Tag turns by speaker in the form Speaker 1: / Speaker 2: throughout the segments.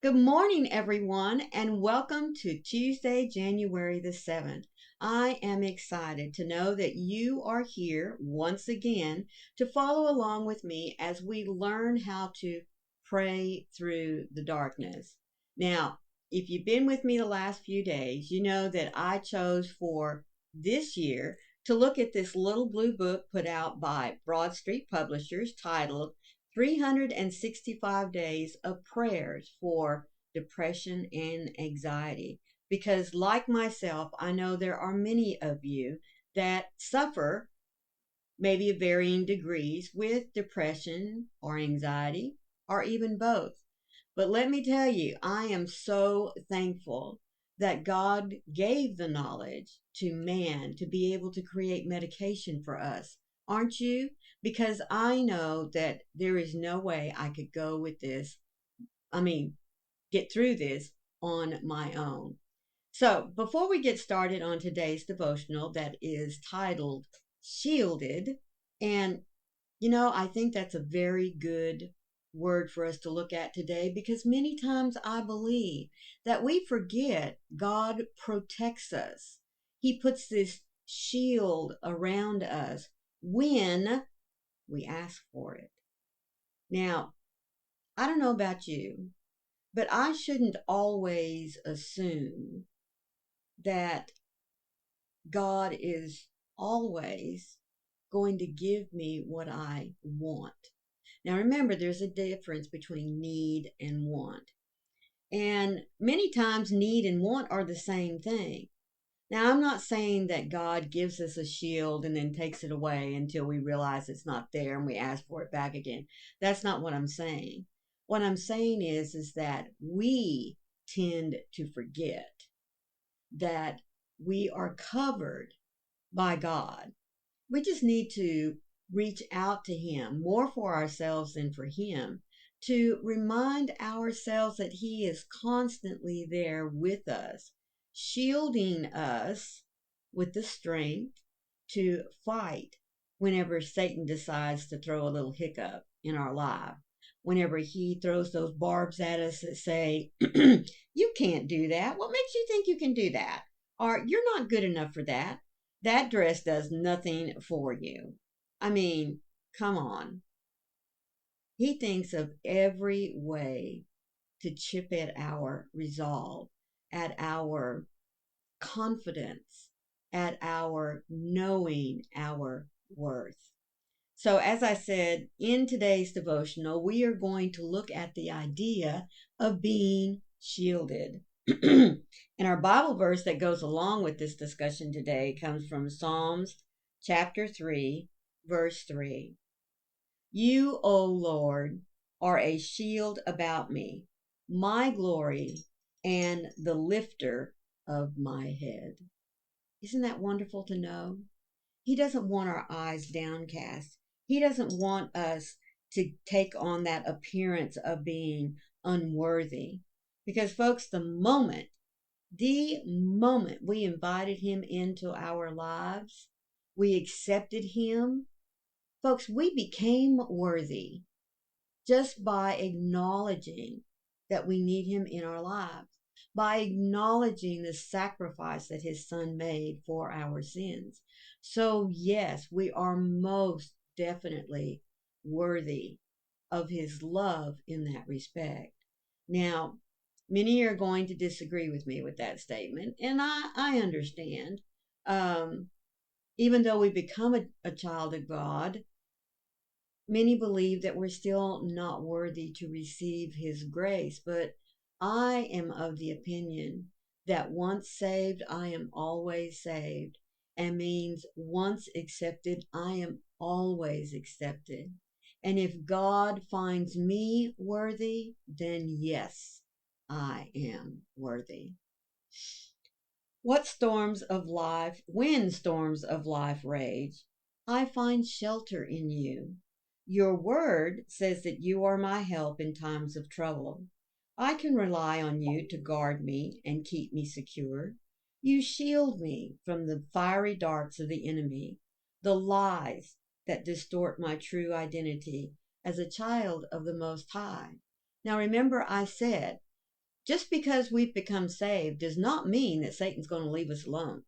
Speaker 1: Good morning, everyone, and welcome to Tuesday, January the 7th. I am excited to know that you are here once again to follow along with me as we learn how to pray through the darkness. Now, if you've been with me the last few days, you know that I chose for this year to look at this little blue book put out by Broad Street Publishers titled 365 Days of Prayers for Depression and Anxiety. Because, like myself, I know there are many of you that suffer, maybe of varying degrees, with depression or anxiety, or even both. But let me tell you, I am so thankful that God gave the knowledge to man to be able to create medication for us. Aren't you? Because I know that there is no way I could go with this. I mean, get through this on my own. So, before we get started on today's devotional that is titled Shielded, and I think that's a very good word for us to look at today because many times I believe that we forget God protects us. He puts this shield around us when we ask for it. Now, I don't know about you, but I shouldn't always assume that God is always going to give me what I want. Now remember, there's a difference between need and want. And many times need and want are the same thing. Now, I'm not saying that God gives us a shield and then takes it away until we realize it's not there and we ask for it back again. That's not what I'm saying. What I'm saying is that we tend to forget that we are covered by God. We just need to reach out to Him more for ourselves than for Him to remind ourselves that He is constantly there with us, shielding us with the strength to fight whenever Satan decides to throw a little hiccup in our life. Whenever he throws those barbs at us that say, you can't do that. What makes you think you can do that? Or you're not good enough for that. That dress does nothing for you. I mean, come on. He thinks of every way to chip at our resolve, at our confidence, at our knowing our worth. So, as I said, in today's devotional, we are going to look at the idea of being shielded. And our Bible verse that goes along with this discussion today comes from Psalms chapter 3, verse 3. You, O Lord, are a shield about me, my glory, and the lifter of my head. Isn't that wonderful to know? He doesn't want our eyes downcast. He doesn't want us to take on that appearance of being unworthy. Because, folks, the moment we invited Him into our lives, we accepted Him, folks, we became worthy just by acknowledging that we need Him in our lives, by acknowledging the sacrifice that His Son made for our sins. So, yes, we are most definitely worthy of His love in that respect. Now, many are going to disagree with me with that statement, and I understand. Even though we become a child of God, many believe that we're still not worthy to receive His grace, but I am of the opinion that once saved, I am always saved, and means once accepted, I am always accepted. And if God finds me worthy, then yes, I am worthy. When storms of life rage, I find shelter in you. Your word says that you are my help in times of trouble. I can rely on you to guard me and keep me secure. You shield me from the fiery darts of the enemy, the lies that distort my true identity as a child of the Most High. Now remember, I said Just because we've become saved does not mean that Satan's going to leave us alone.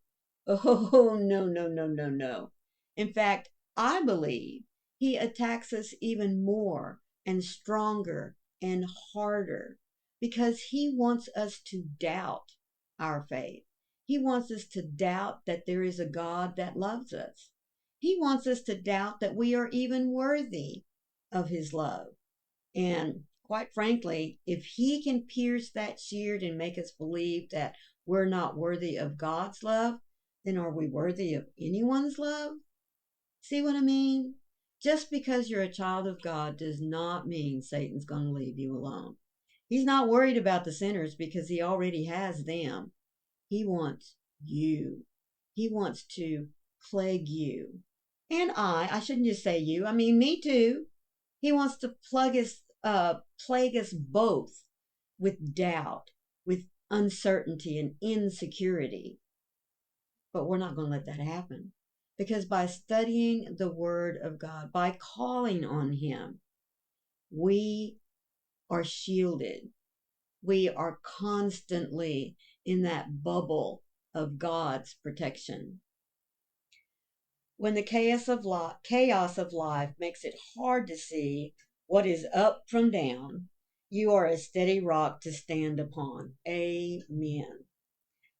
Speaker 1: Oh, no, no, no, no, no. In fact, I believe he attacks us even more and stronger and harder because he wants us to doubt our faith. He wants us to doubt that there is a God that loves us. He wants us to doubt that we are even worthy of his love. And quite frankly, if he can pierce that shield and make us believe that we're not worthy of God's love, then are we worthy of anyone's love? See what I mean? Just because you're a child of God does not mean Satan's going to leave you alone. He's not worried about the sinners because he already has them. He wants you. He wants to plague you. And I shouldn't just say you, I mean me too. He wants to plague us both with doubt, with uncertainty and insecurity. But we're not going to let that happen. Because by studying the Word of God, by calling on Him, we are shielded. We are constantly in that bubble of God's protection. When the chaos of life makes it hard to see what is up from down, you are a steady rock to stand upon. Amen.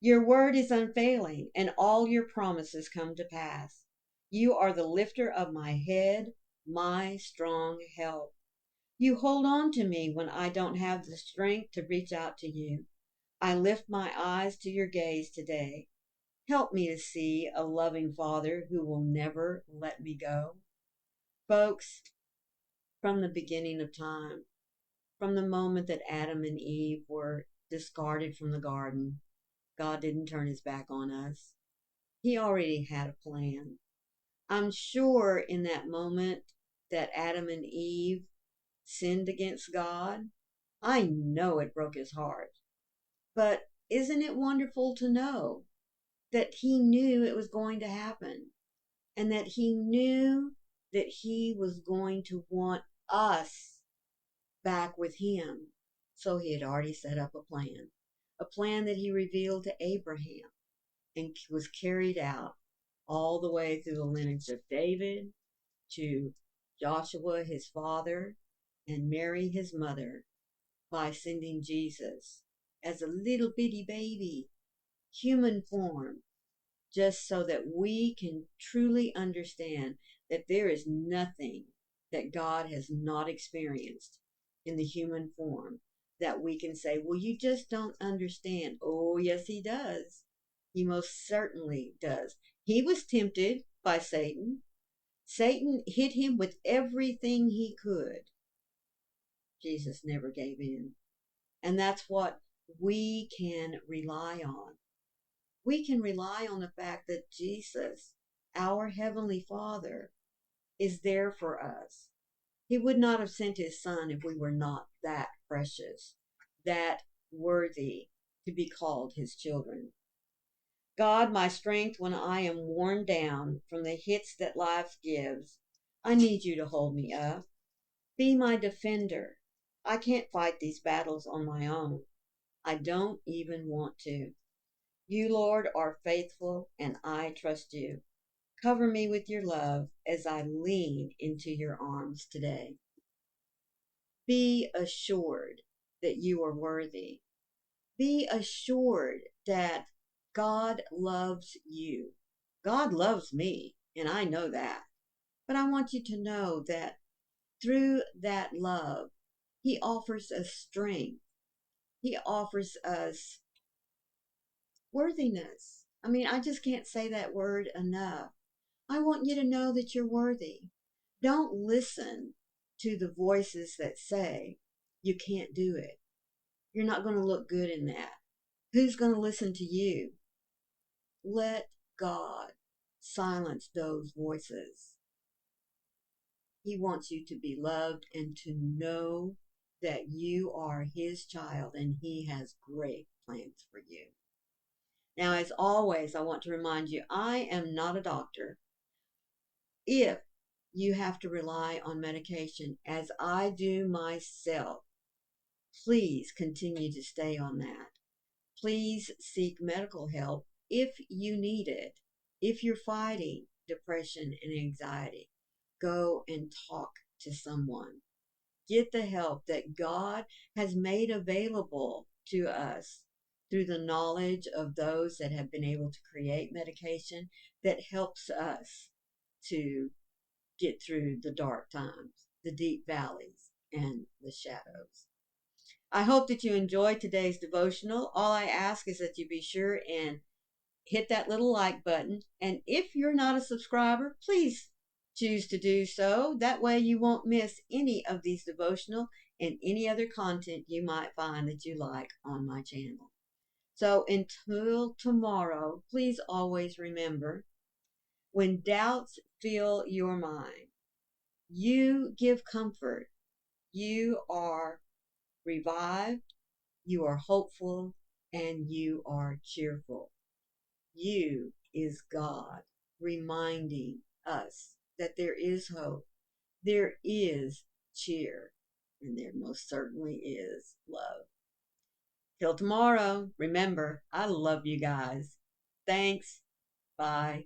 Speaker 1: Your word is unfailing, and all your promises come to pass. You are the lifter of my head, my strong help. You hold on to me when I don't have the strength to reach out to you. I lift my eyes to your gaze today. Help me to see a loving Father who will never let me go. Folks, from the beginning of time, from the moment that Adam and Eve were discarded from the garden, God didn't turn his back on us. He already had a plan. I'm sure in that moment that Adam and Eve sinned against God, I know it broke his heart. But isn't it wonderful to know that he knew it was going to happen and that he knew that he was going to want us back with him? So he had already set up a plan that he revealed to Abraham and was carried out all the way through the lineage of David to Joshua, his father, and Mary, his mother, by sending Jesus as a little bitty baby, human form, just so that we can truly understand that there is nothing that God has not experienced in the human form that we can say, well, you just don't understand. Oh, yes, he does. He most certainly does. He was tempted by Satan. Satan hit him with everything he could. Jesus never gave in. And that's what we can rely on. We can rely on the fact that Jesus, our Heavenly Father, is there for us. He would not have sent his Son if we were not that precious, that worthy to be called his children. God, my strength when I am worn down from the hits that life gives, I need you to hold me up. Be my defender. I can't fight these battles on my own. I don't even want to. You, Lord, are faithful, and I trust you. Cover me with your love as I lean into your arms today. Be assured that you are worthy. Be assured that God loves you. God loves me, and I know that. But I want you to know that through that love, he offers us strength. He offers us worthiness. I mean, I just can't say that word enough. I want you to know that you're worthy. Don't listen to the voices that say you can't do it. You're not going to look good in that. Who's going to listen to you? Let God silence those voices. He wants you to be loved and to know that you are his child and he has great plans for you. Now, as always, I want to remind you, I am not a doctor. If you have to rely on medication, as I do myself, Please continue to stay on that. Please seek medical help if you need it. If you're fighting depression and anxiety, go and talk to someone. Get the help that God has made available to us through the knowledge of those that have been able to create medication that helps us to get through the dark times, the deep valleys, and the shadows. I hope that you enjoyed today's devotional. All I ask is that you be sure and hit that little like button. And if you're not a subscriber, please choose to do so. That way you won't miss any of these devotional and any other content you might find that you like on my channel. So until tomorrow, please always remember, when doubts fill your mind, you give comfort. You are revived, you are hopeful, and you are cheerful. You is God reminding us that there is hope, there is cheer, and there most certainly is love. Till tomorrow, remember, I love you guys. Thanks. Bye.